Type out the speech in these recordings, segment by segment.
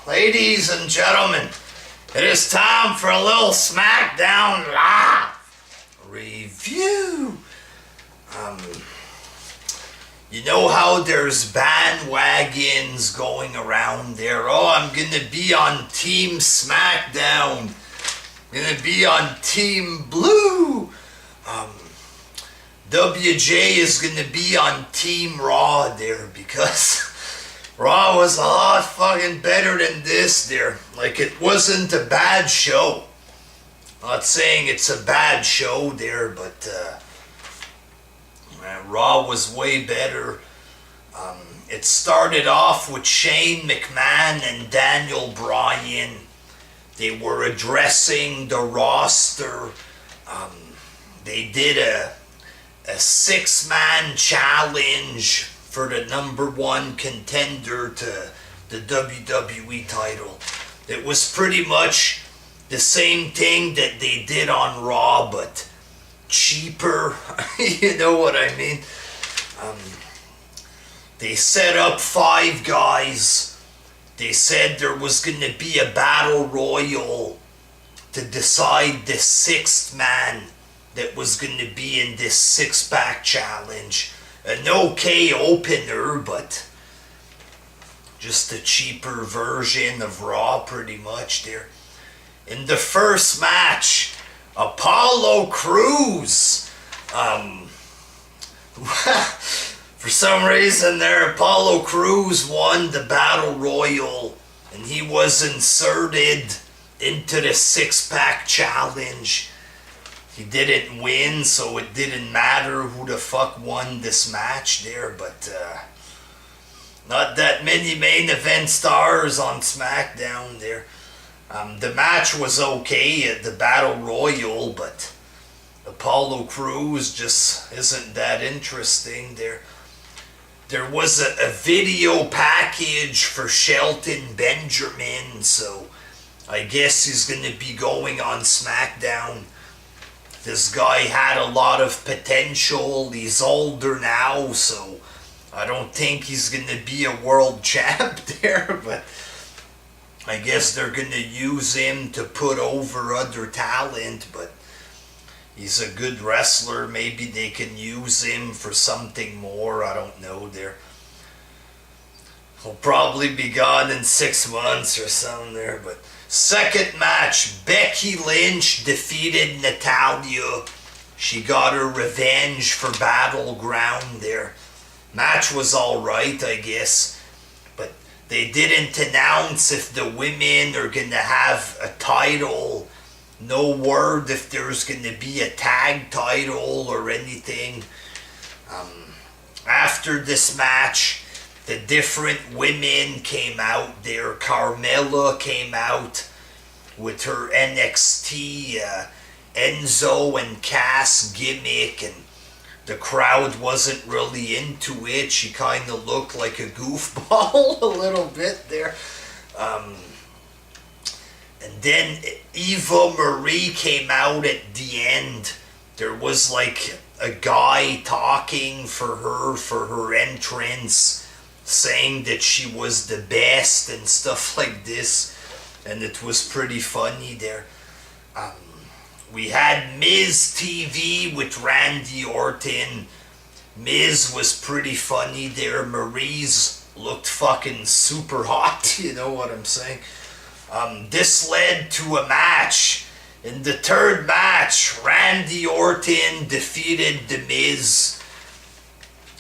Ladies and gentlemen, it is time for a little Smackdown live review. You know how there's bandwagons going around there? Oh, I'm gonna be on Team Smackdown. I'm gonna be on Team Blue. WJ is gonna be on Team Raw there because Raw was a lot fucking better than this there. Like, it wasn't a bad show. I'm not saying it's a bad show there, but Raw was way better. It started off with Shane McMahon and Daniel Bryan. They were addressing the roster. They did a six-man challenge for the #1 contender to the WWE title. It was pretty much the same thing that they did on Raw, but cheaper. You know what I mean? They set up 5 guys. They said there was going to be a battle royal to decide the 6th man that was going to be in this 6-pack challenge. An okay opener, but just a cheaper version of Raw pretty much there. In the first match, Apollo Crews. For some reason there, Apollo Crews won the Battle Royal, and he was inserted into the 6-pack challenge. He didn't win, so it didn't matter who the fuck won this match there, but not that many main event stars on SmackDown there. The match was okay at the Battle Royal, but Apollo Crews just isn't that interesting there. There was a video package for Shelton Benjamin, so I guess he's going to be going on SmackDown. This guy had a lot of potential. He's older now, so I don't think he's going to be a world champ there, but I guess they're going to use him to put over other talent, but he's a good wrestler. Maybe they can use him for something more. I don't know there. He'll probably be gone in 6 months or something there, but second match, Becky Lynch defeated Natalya. She got her revenge for Battleground there. Match was alright, I guess. But they didn't announce if the women are going to have a title. No word if there's going to be a tag title or anything. After this match, the different women came out there. Carmella came out with her NXT Enzo and Cass gimmick, and the crowd wasn't really into it. She kind of looked like a goofball a little bit there. And then Eva Marie came out at the end. There was like a guy talking for her entrance, saying that she was the best and stuff like this, and it was pretty funny there. We had Miz TV with Randy Orton. Miz was pretty funny there. Marie's looked fucking super hot, you know what I'm saying? This led to a match. In the third match, Randy Orton defeated The Miz.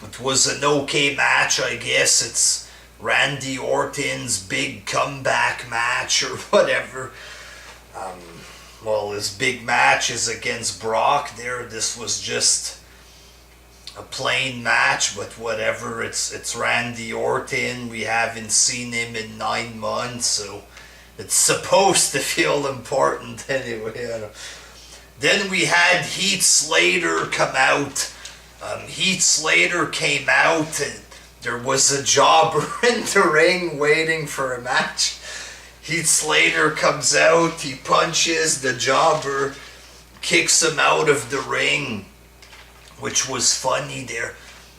It was an okay match, I guess. It's Randy Orton's big comeback match or whatever. Well, his big match is against Brock there. This was just a plain match, but whatever. It's Randy Orton. We haven't seen him in 9 months, so it's supposed to feel important anyway. Then we had Heath Slater come out. Heath Slater came out, and there was a jobber in the ring waiting for a match. Heath Slater comes out, he punches the jobber, kicks him out of the ring, which was funny there.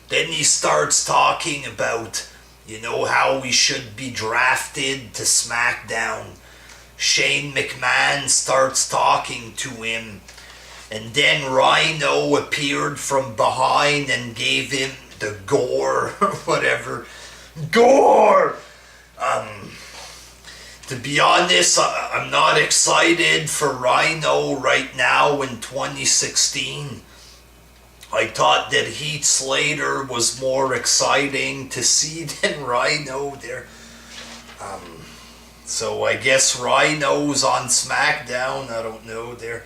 Then he starts talking about You know how he should be drafted to Smackdown. Shane McMahon starts talking to him, and then Rhino appeared from behind and gave him the gore or whatever. Gore! To be honest, I'm not excited for Rhino right now in 2016. I thought that Heath Slater was more exciting to see than Rhino there. So I guess Rhino's on SmackDown, I don't know there.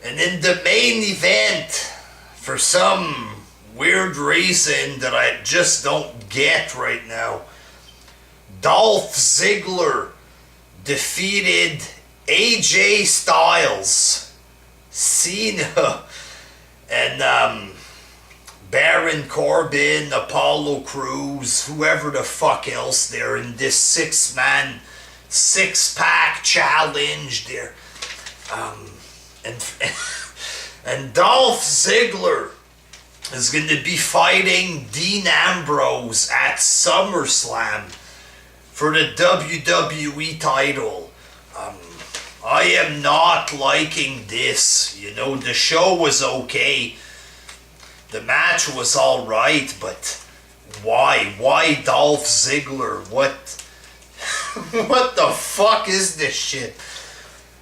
And in the main event, for some weird reason that I just don't get right now, Dolph Ziggler defeated AJ Styles, Cena, and Baron Corbin, Apollo Crews, whoever the fuck else there in this six-man, six-pack challenge there. And Dolph Ziggler is going to be fighting Dean Ambrose at SummerSlam for the WWE title. I am not liking this. You know, the show was okay. The match was alright, but why? Why Dolph Ziggler? What? What the fuck is this shit?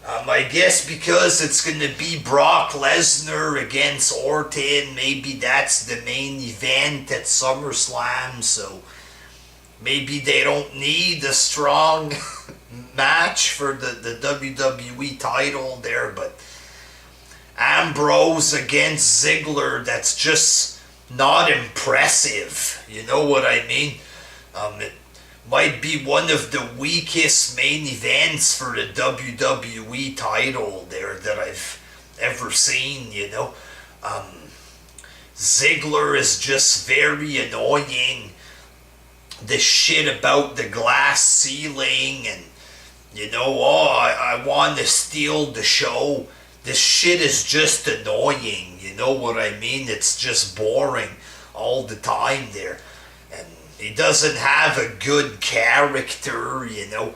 I guess because it's going to be Brock Lesnar against Orton. Maybe that's the main event at SummerSlam, so maybe they don't need a strong match for the WWE title there, but Ambrose against Ziggler, that's just not impressive. You know what I mean? It might be one of the weakest main events for the WWE title there that I've ever seen, you know. Ziggler is just very annoying. The shit about the glass ceiling and, you know, I want to steal the show. This shit is just annoying, you know what I mean? It's just boring all the time there. And he doesn't have a good character, you know.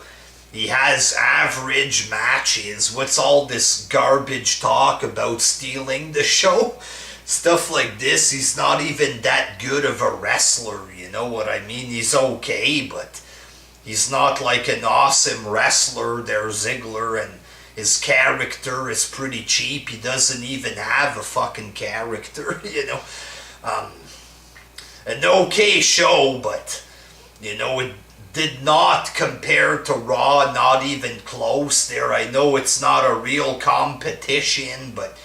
He has average matches. What's all this garbage talk about stealing the show? Stuff like this, he's not even that good of a wrestler, you know what I mean? He's okay, but he's not like an awesome wrestler there, Ziggler, and his character is pretty cheap. He doesn't even have a fucking character, you know. An okay show, but, you know, it did not compare to Raw, not even close there. I know it's not a real competition, but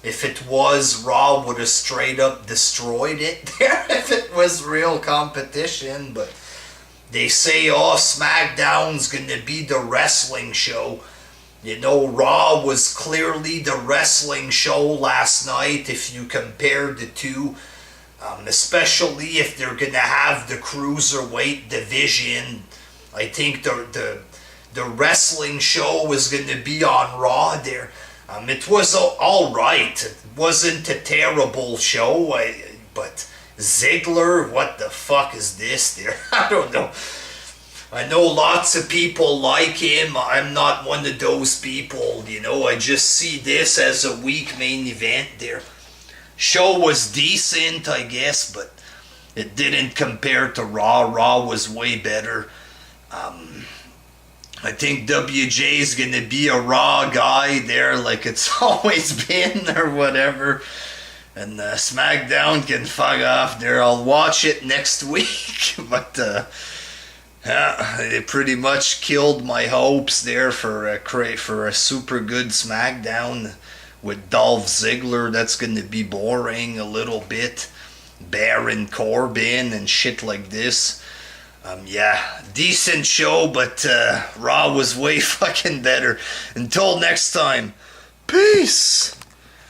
if it was, Raw would have straight up destroyed it there if it was real competition. But they say, oh, SmackDown's gonna be the wrestling show. You know, Raw was clearly the wrestling show last night if you compare the two. Especially if they're going to have the cruiserweight division. I think the wrestling show is going to be on Raw there. It was alright. It wasn't a terrible show. But Ziggler, what the fuck is this there? I don't know. I know lots of people like him. I'm not one of those people, you know. I just see this as a weak main event there. Show was decent, I guess, but it didn't compare to Raw. Raw was way better. I think WJ's going to be a Raw guy there like it's always been or whatever. And SmackDown can fuck off there. I'll watch it next week. But it pretty much killed my hopes there for a super good SmackDown with Dolph Ziggler. That's going to be boring a little bit. Baron Corbin and shit like this. Yeah, decent show, but Raw was way fucking better. Until next time, peace!